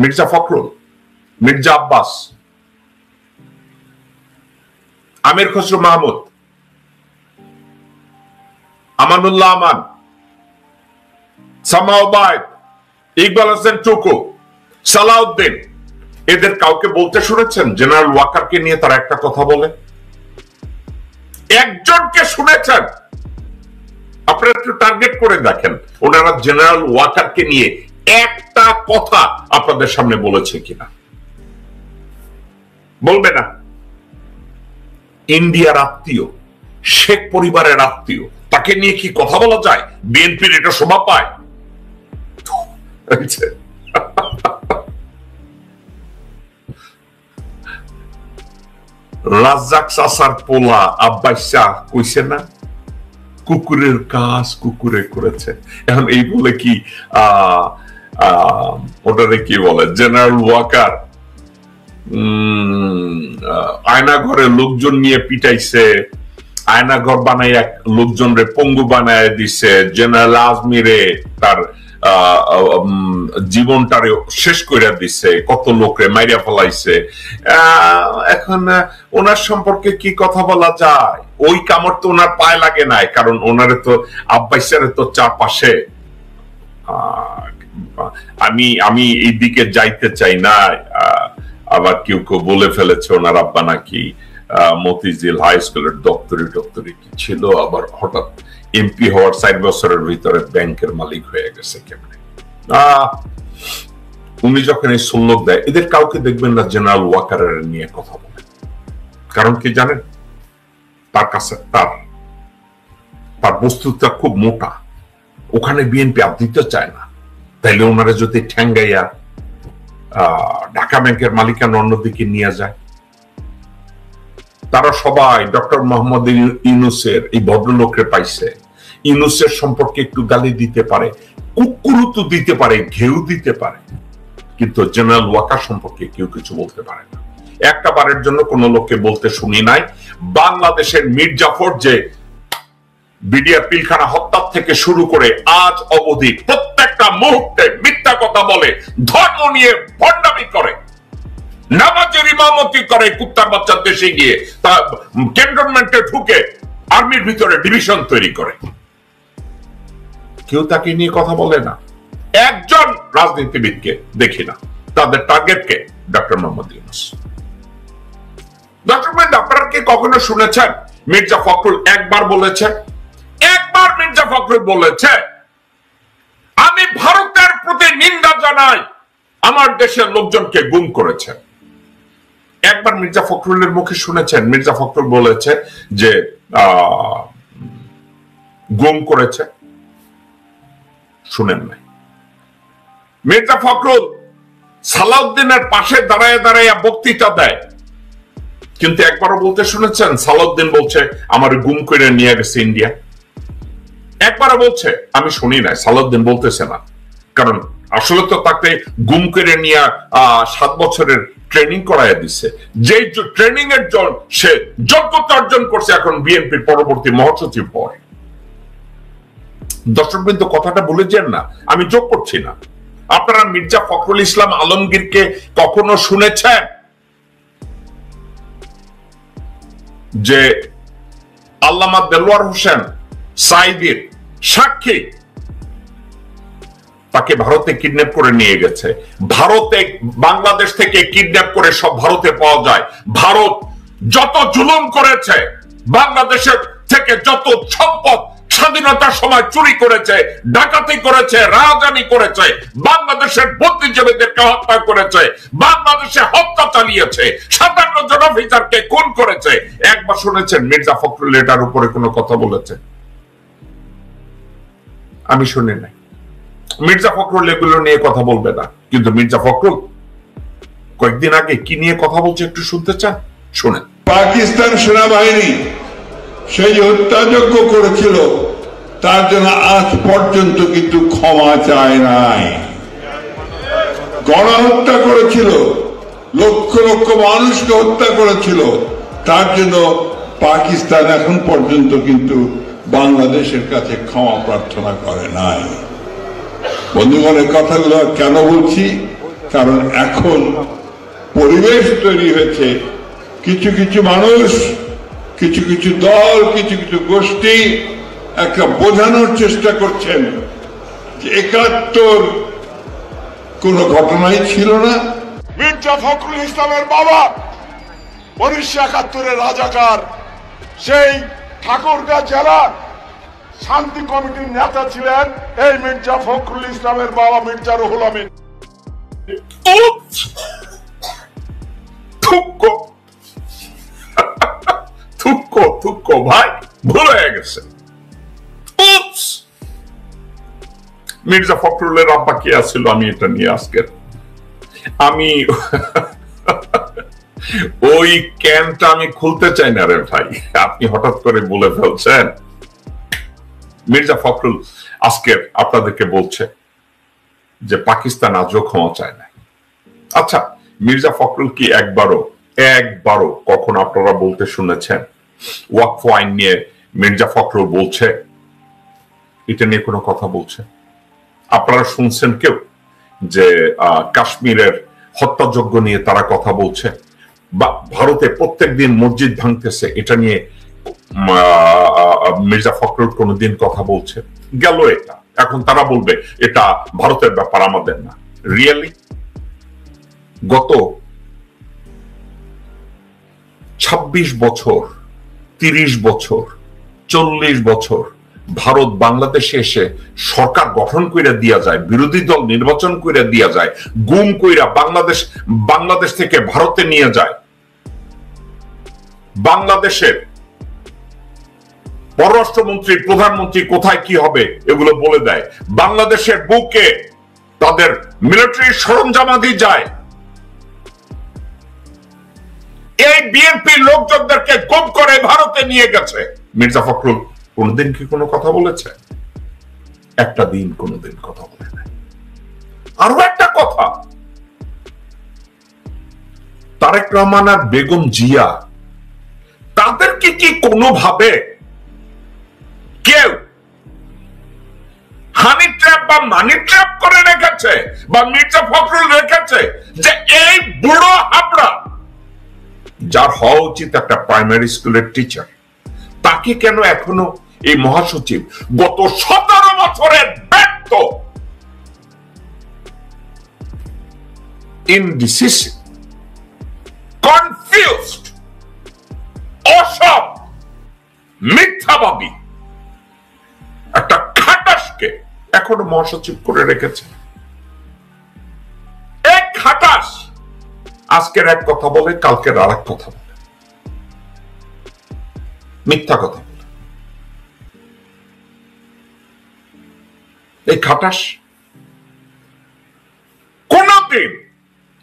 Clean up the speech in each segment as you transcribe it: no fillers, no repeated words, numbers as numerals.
মির্জা ফখরুল, মির্জা আব্বাস, আমির খসরু মাহমুদ, আমানুল্লাহ আমান, সামাও বায়েদ, ইকবাল হোসেন টুকু, সালাউদ্দিন, এদের কাউকে বলতে শুনেছেন জেনারেল ওয়াকারকে নিয়ে তারা একটা কথা বলে? একজনকে শুনেছেন? আপনারা একটু টার্গেট করে দেখেন ওনারা জেনারেল ওয়াকারকে নিয়ে একটা কথা আপনাদের সামনে বলেছে কিনা। বলবে না। ইন্ডিয়ার আত্মীয়, শেখ পরিবারের আত্মীয়, তাকে নিয়ে কি কথা বলা যায়? বিএনপির এটা শোভা পায়? রাজ্জাক চাচার পোলা আব্বাস শাহ কইছে না, কুকুরের কাজ কুকুরে করেছে। এখন এই বলে কি ওটারে কি বলে, জেনারেল ওয়াকার আয়না ঘরে লোকজন নিয়ে পিটাইছে, আয়না ঘর বানাই লোকজন রে পঙ্গু বানায় দিছে, জেনারেল আজমিরে তার জীবনটারে শেষ করে দিছে, কত লোকরে মাইরা ফেলাইছে। এখন ওনার সম্পর্কে কি কথা বলা যায়? ওই কামড় তো ওনার পায়ে লাগে নাই, কারণ ওনারে তো আব্বাসের তো চারপাশে। আমি এই দিকে যাইতে চাই না। আবার কেউ কেউ বলে ফেলেছে ওনার আব্বা নাকি মতিঝিল হাই স্কুলের ডক্টরি কি ছিল, আবার হঠাৎ এমপি হওয়ার 4 বছরের ভিতরে ব্যাংকের মালিক হয়ে গেছে কেমনে। উনি যখন এই সুল্লক দেয়, এদের কাউকে দেখবেন না জেনারেল ওয়াকারের নিয়ে কথা বলে। কারণ কি জানেন? তার কাছে তার বস্তুটা খুব মোটা, ওখানে বিএনপি আর দিতে চায় না। তাইলে ওনারা যদি ঠ্যাঙ্গাইয়া ঢাকা ব্যাংকের মালিকানা অন্যদিকে নিয়ে যায়, তারা সবাই ডক্টর মোহাম্মদ ইউনূসের এই ভদ্রলোককে পাইছে। ইউনূসের সম্পর্কে একটু গালি দিতে পারে, কুকুরুতু দিতে পারে, ঘেউ দিতে পারে, কিন্তু জেনারেল ওয়াকার সম্পর্কে কেউ কিছু বলতে পারে না। একটা বারের জন্য কোন লোককে বলতে শুনি নাই। বাংলাদেশের মীর জাফর যে বিডিআর পিলখানা হত্যা থেকে শুরু করে আজ অবধি প্রত্যেকটা মুহূর্তে মিথ্যা কথা বলে, ধর্ম নিয়ে ভণ্ডামি করে, নামাজের ইমামতি করে, কুত্তার বাচ্চার দেশে গিয়ে তা ক্যান্টনমেন্টে ঢুকে আর্মির ভিতরে ডিভিশন তৈরি করে। কেউ তাকে নিয়ে কথা বলে না। একজন রাজনীতিবিদকে দেখি না। তাদের টার্গেট কে? ডক্টর মোহাম্মদ ইউনূস। ডক্টর মোহাম্মদ, আপনারা কি কখনো শুনেছেন মির্জা ফখরুল একবার বলেছে? একবার মির্জা ফখরুল বলেছে আমি ভারতের প্রতি নিন্দা জানাই, আমার দেশের লোকজনকে গুম করেছে? একবার মির্জা ফখরুলের মুখে শুনেছেন মির্জা ফখরুল বলেছে যে গুম করেছে? শুনেন নাই। মির্জা ফখরুল সালাউদ্দিনের পাশে দাঁড়ায় দাঁড়ায় বক্তৃতা দেয়, কিন্তু একবারও বলতে শুনেছেন সালাউদ্দিন বলছে আমার গুম করে নিয়ে গেছে ইন্ডিয়া? একবারও বলছে? আমি শুনি নাই। সালাউদ্দিন বলতেছে না, কারণ আসলে তো তাকে গুম করে নিয়ে 7 বছরের ট্রেনিং করায় দিচ্ছে। যে ট্রেনিং এর জন্য সে যোগ্যতা অর্জন করছে এখন বিএনপির পরবর্তী মহাসচিব হওয়ার। দর্শকবৃন্দ, কথাটা ভুলে যান না, আমি যোগ করছি না। আপনারা মির্জা ফখরুল ইসলাম আলমগীরকে কখনো শুনেছেন যে আল্লামা দেলোয়ার হোসেন সাইদির সাক্ষী তাকে ভারতে কিডন্যাপ করে নিয়ে গেছে? ভারতে বাংলাদেশ থেকে কিডন্যাপ করে সব ভারতে পাওয়া যায়। ভারত যত জুলুম করেছে, বাংলাদেশের থেকে যত সম্পদ স্বাধীনতার সময় চুরি করেছে, ডাকাতি করেছে, রাজধানী করেছে, বাংলাদেশের বুদ্ধিজীবীদেরকে হত্যা করেছে, বাংলাদেশে হত্যা চালিয়েছে, 57 জন অফিসারকে খুন করেছে। একবার শুনেছেন মির্জা ফখরুল এটার উপরে কোনো কথা বলেছে? আমি শুনি নাই। মির্জা ফখরুল এগুলো নিয়ে কথা বলবে না, কিন্তু মির্জা ফখরুল কয়েকদিন আগে কি নিয়ে কথা বলছে একটু শুনতে চান? শুনেন। পাকিস্তান সেনাবাহিনী সেই হত্যাযজ্ঞ করেছিল, তার জন্য আজ পর্যন্ত কিন্তু ক্ষমা চায় নাই। গণহত্যা করেছিল, লক্ষ লক্ষ মানুষকে হত্যা করেছিল, তার জন্য পাকিস্তান এখন পর্যন্ত কিন্তু বাংলাদেশের কাছে ক্ষমা প্রার্থনা করে নাই। বন্ধুগণের কথাগুলো কেন বলছি? কারণ এখন পরিবেশ তৈরি হয়েছে, কিছু কিছু মানুষ, কিছু কিছু দল, কিছু কিছু গোষ্ঠী একটা বোঝানোর চেষ্টা করছেন যে ৭১ কোনো ঘটনাই ছিল না। মির্জা ফখরুল ইসলামের বাবা ১৯৭১-এর রাজাকার, সেই ঠাকুরগাঁ জেলার শান্তি কমিটির নেতা ছিলেন এই মির্জা ফখরুল ইসলামের বাবা মির্জা রুহুল আমিন। ভাই ভুল হয়ে গেছে। মির্জা ফখরুলের আব্বা কে আছিল, আমি এটা নিয়ে আজকে আমি ওই ক্যানটা আমি খুলতে চাই না রে ভাই, আপনি হঠাৎ করে বলে ফেলছেন। মির্জা ফখরুল আজকে আপনাদেরকে বলছে যে পাকিস্তান আজও ক্ষমা চায় না। আচ্ছা, মির্জা ফখরুল কি একবারও কখন আপনারা বলতে শুনেছেন ওয়াকফ আইন নিয়ে মির্জা ফখরুল বলছে, এটা নিয়ে কোনো কথা বলছে? আপনারা শুনছেন কেউ যে কাশ্মীরের হত্যাযজ্ঞ নিয়ে তারা কথা বলছে? বা ভারতে প্রত্যেকদিন মসজিদ ভাঙতেছে, এটা নিয়ে মির্জা ফখরুল কোনদিন কথা বলছে? গেল এটা, এখন তারা বলবে এটা ভারতের ব্যাপার, আমাদের না। রিয়েলি গত ২৬ বছর, ৩০ বছর, 40 বছর ভারত বাংলাদেশে এসে সরকার গঠন কইরা দিয়া যায়, বিরোধী দল নির্বাচন কইরা দিয়া যায়, গুম কইরা বাংলাদেশ থেকে ভারতে নিয়ে যায়, বাংলাদেশের পররাষ্ট্রমন্ত্রী, প্রধানমন্ত্রী কোথায় কি হবে এগুলো বলে দেয়, বাংলাদেশের বুকে তাদের মিলিটারি সরঞ্জামাদি যায়। এই বিএনপি লোকজনদেরকে গুম করে ভারতে নিয়ে গেছে। মির্জা ফখরুল কোনদিন কি কোনো কথা বলেছে? একটা দিন কোনদিন কথা বলে নাই। আরো একটা কথা, তারেক রহমান আর বেগম জিয়া তাদেরকে কি কোনোভাবে কেউ হানি ট্র্যাপ বা মানি ট্র্যাপ করে রেখেছে, বা মির্জা ফখরুল রেখেছে যে এই বুড়ো হাবড়া, যার হওয়া উচিত একটা প্রাইমারি স্কুলের টিচার, তাকে কেন এখনো এই মহাসচিব গত ১৭ বছরের ব্যর্থ, ইনডিসিসিভ, কনফিউজড, অসৎ, মিথ্যাবাদী একটা খাটাসকে এখনো মহাসচিব করে রেখেছে? এক খাটাস আজকের এক কথা বলে, কালকের আর এক কথা বলে, মিথ্যা কথা বলে। এই খাটাস কোনদিন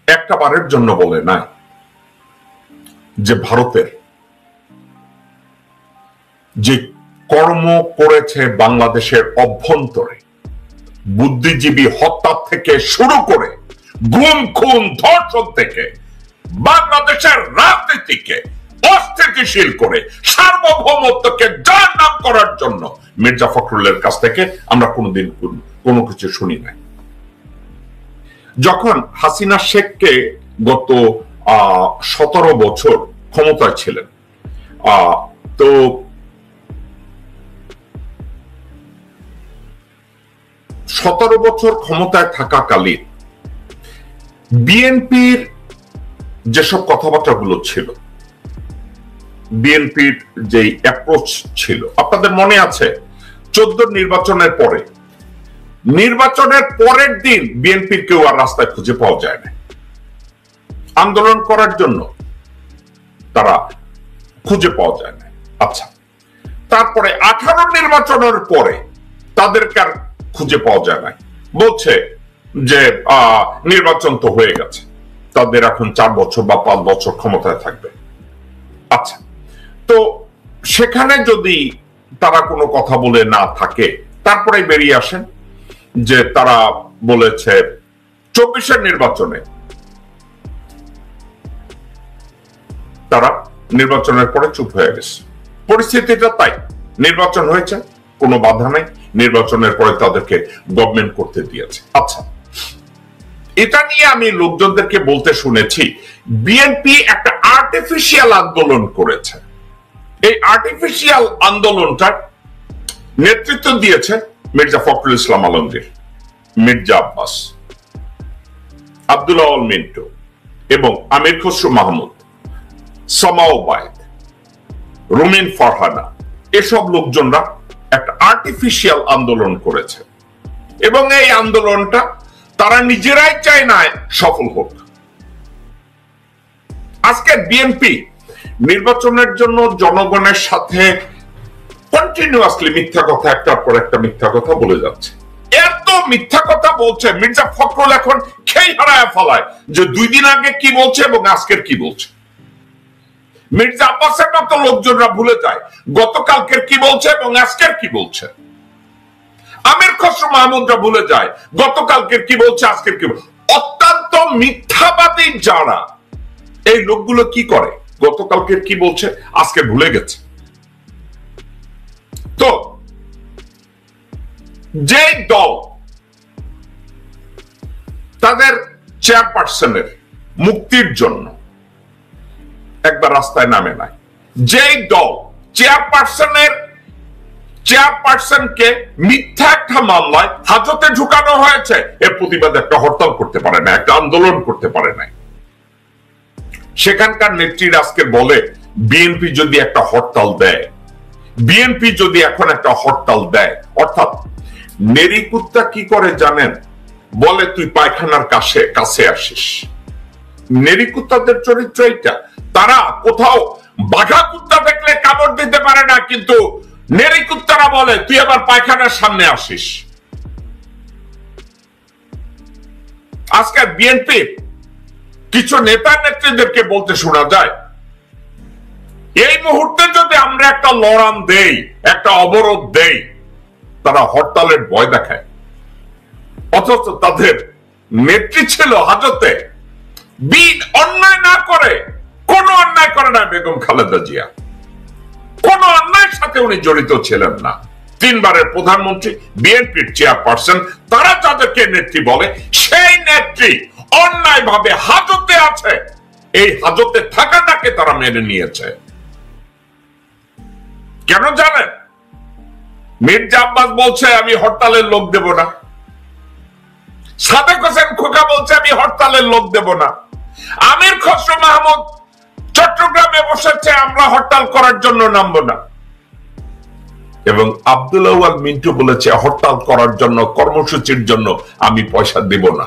একটা বারের জন্য বলে না যে ভারতের যে কর্ম করেছে বাংলাদেশের অভ্যন্তরে, বুদ্ধিজীবী হত্যা থেকে শুরু করে গুম খুন ধর্ষণ থেকে বাংলাদেশের রাজনীতিকে অস্থিতিশীল করে সার্বভৌমত্বকে যার নাম করার জন্য মির্জা ফখরুলের কাছ থেকে আমরা কোনোদিন কোনো কিছু শুনি নাই। যখন হাসিনা শেখকে গত ১৭ বছর ক্ষমতায় ছিলেন, তো ১৭ বছর ক্ষমতায় থাকাকালীন বিএনপির যেসব কথাবার্তাগুলো ছিল, বিএনপির যে অ্যাপ্রোচ ছিল, আপনাদের মনে আছে ১৪ নির্বাচনের পরের দিন বিএনপির কেউ আর রাস্তায় খুঁজে পাওয়া যায় না। আন্দোলন করার জন্য তারা খুঁজে পাওয়া যায় না। আচ্ছা, তারপরে 18 নির্বাচনের পরে তাদেরকে আর খুঁজে পাওয়া যায় না, বলছে যে নির্বাচন তো হয়ে গেছে, তাদের এখন 4 বছর বা 5 বছর ক্ষমতায় থাকবে। আচ্ছা, তো সেখানে যদি তারা কোনো কথা বলে না থাকে, তারপরে বেরিয়ে আসেন যে তারা বলেছে 24-এর নির্বাচনে তারা নির্বাচনের পরে চুপ হয়ে গেছে। পরিস্থিতিটা তাই, নির্বাচন হয়েছে, কোনো বাধা নাই, নির্বাচনের পরে তাদেরকে গভর্নমেন্ট করতে দিয়েছে। আচ্ছা, এটা নিয়ে আমি লোকজনদেরকে বলতে শুনেছি বিএনপি একটা আর্টিফিশিয়াল আন্দোলন করেছে। এই আর্টিফিশিয়াল আন্দোলনটার নেতৃত্ব দিয়েছে মির্জা ফখরুল ইসলাম আলমগীর, মির্জা আব্বাস, আব্দুল আউয়াল মিন্টু এবং আমির খসরু মাহমুদ, সামা ওবায়েদ, রুমিন ফারহানা, এসব লোকজনরা একটা আর্টিফিশিয়াল আন্দোলন করেছে এবং এই আন্দোলনটা তারা নিজেরাই চায় না সফল হোক। আজকে বিএনপি নির্বাচনের জন্য জনগণের সাথে কন্টিনিউয়াসলি মিথ্যা কথা, একটার পর একটা মিথ্যা কথা বলে যাচ্ছে। এত মিথ্যা কথা বলছে মির্জা ফখরুল এখন খেই হারায় ফেলায় যে 2 দিন আগে কি বলছে এবং আজকের কি বলছে। মির্জা আব্বাসের মতো লোকজনরা ভুলে যায় গতকালকের কি বলছে এবং আজকের কি বলছে। আমির খসরু মাহমুদরা ভুলে যায় গতকালকের কি বলছে, আজকের কি বলছে। অত্যন্ত মিথ্যাবাদী যারা, এই লোকগুলো কি করে, গতকালকের কি বলছে আজকে ভুলে গেছে। তো যে দল তাদের চেয়ারপারসনের মুক্তির জন্য একবার রাস্তায় নামে নাই, যে দল চেয়ারপারসনকে মিথ্যা একটা মামলায় হাজতে ঢুকানো হয়েছে, এর প্রতিবাদে একটা হরতাল করতে পারে না, একটা আন্দোলন করতে পারে না। সেখানকার নেত্রীরা আজকে বলে বিএনপি যদি একটা হরতাল দেয়, বিএনপি যদি এখন একটা হরতাল দেয়, অর্থাৎ নেরিকুত্তা কি করে জানেন, বলে তুই পায়খানার কাছে আসিস। নেরিকুত্তাদের চরিত্র এইটা, তারা কোথাও বাঘা কুত্তা দেখলে কামড় দিতে পারে না, কিন্তু নেরিকুত্তারা বলে তুই আবার পায়খানার সামনে আসিস। আজকে বিএনপি কিছু নেতা নেত্রীদেরকে বলতে শোনা যায়, এই মুহূর্তে যদি আমরা একটা লড়ান দেই, একটা অবরোধ দেই, তারা হরতালের ভয় দেখায়। অথচ তাদের নেত্রী ছিল হাজতে, অন্যায় না করে, কোন অন্যায় করে না বেগম খালেদা জিয়া, কোন অন্যায়ের সাথে উনি জড়িত ছিলেন না। 3 বারের প্রধানমন্ত্রী, বিএনপির চেয়ারপারসন, তারা যাদেরকে নেত্রী বলে, সেই নেত্রী অন্যায় ভাবে হাজতে আছে। এই হাজতে থাকাটাকে তারা মেনে নিয়েছে। কেন জানেন? মির্জা আব্বাস বলছে আমি হরতালের লোক দেব না, সাদেক হোসেন খোকা বলছে আমি হরতালের লোক দেব না, আমির খসরু মাহমুদ চট্টগ্রামে বসেছে আমরা হরতাল করার জন্য নামবো না, এবং আব্দুল আউয়াল মিন্টু বলেছে হরতাল করার জন্য, কর্মসূচির জন্য আমি পয়সা দেব না।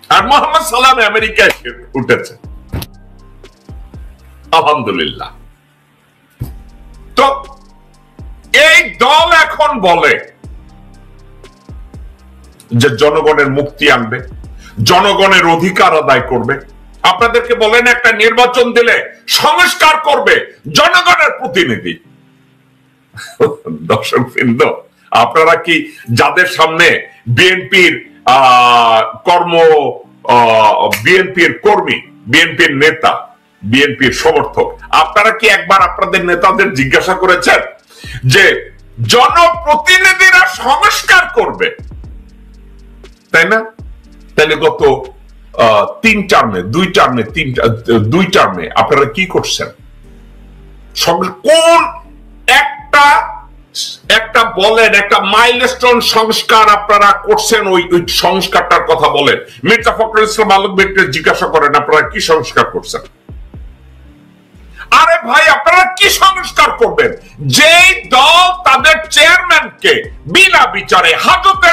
আর মোহাম্মদ সালাম আমেরিকায় উঠেছে, আলহামদুলিল্লাহ। তো এই দল এখন বলে যে জনগণের মুক্তি আনবে, জনগণের অধিকার আদায় করবে। আপনাদেরকে বলেন একটা নির্বাচন দিলে সংস্কার করবে জনগণের প্রতিনিধি। দর্শকবৃন্দ, আপনারা কি যাদের সামনে বিএনপির বিএনপির কর্মী, বিএনপির নেতা, বিএনপির সমর্থক, আপনারা কি একবার আপনাদের নেতাদের জিজ্ঞাসা করেছেন যে জনপ্রতিনিধিরা সংস্কার করবে, তাই না? তাহলে গত 2 টার্মে আপনারা কি করছেন? কোন একটা বলেন, একটা মাইলস্টোন সংস্কার আপনারা করছেন, ওই সংস্কারটার কথা বলেন। মির্জা ফখরুল ইসলাম আলমগীরকে জিজ্ঞাসা করেন আপনারা কি সংস্কার করছেন। আরে ভাই, আপনারা কি সংস্কার করবেন? যেই দল তাদের চেয়ারম্যানকে বিনা বিচারে হাজতে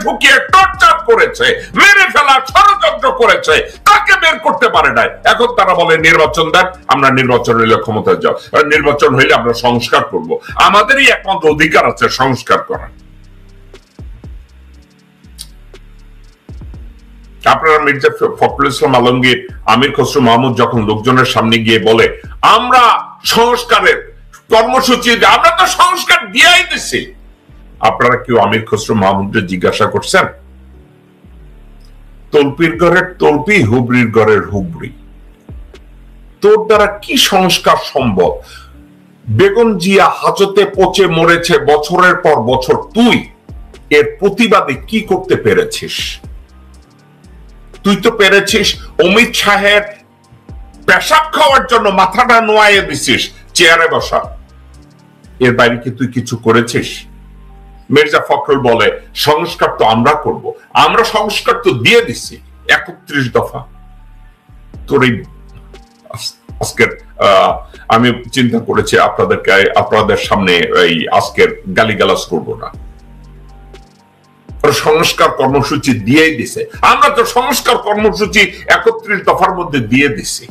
ঢুকিয়ে টর্চার করেছে, মেরে ফেলার ষড়যন্ত্র করেছে, তাকে বের করতে পারে নাই। এখন তারা বলে নির্বাচন দেন, আমরা নির্বাচন হইলে ক্ষমতায় যাও, নির্বাচন হইলে আমরা সংস্কার করব। আমাদেরই একমাত্র অধিকার আছে সংস্কার করার। আপনারা মির্জা ফখরুল ইসলাম আলমগীর, আমির খসরু মাহমুদ যখন লোকজনের সামনে গিয়ে বলে আমরা সংস্কারের কর্মসূচি, আমরা তো সংস্কার দিয়েই দিচ্ছি, আপনারা কেউ আমির খসরু মাহমুদকে জিজ্ঞাসা করছেন? তলপির ঘরের তলপি, হুবরির ঘরের হুবরি, তোর দ্বারা কি সংস্কার সম্ভব? বেগম জিয়া হাজতে পচে মরেছে বছরের পর বছর, এর প্রতিবাদে কি করতে পেরেছিস? তুই তো পেরেছিস অমিত শাহের পেশাব খাওয়ার জন্য মাথাটা নোয়াইয়ে দিছিস চেয়ারে বসা। এর বাইরে কি তুই কিছু করেছিস? মির্জা ফখরুল বলে সংস্কার তো আমরা করব। আমরা সংস্কার তো দিয়ে দিছি 31 দফা। তোর এই আজকের আমি চিন্তা করেছি আপনাদের সামনে এই আজকের গালিগালাজ করব না। সংস্কার কর্মসূচি দিয়েই দিছে। আমরা তো সংস্কার কর্মসূচি 31 দফার মধ্যে দিয়ে দিছি।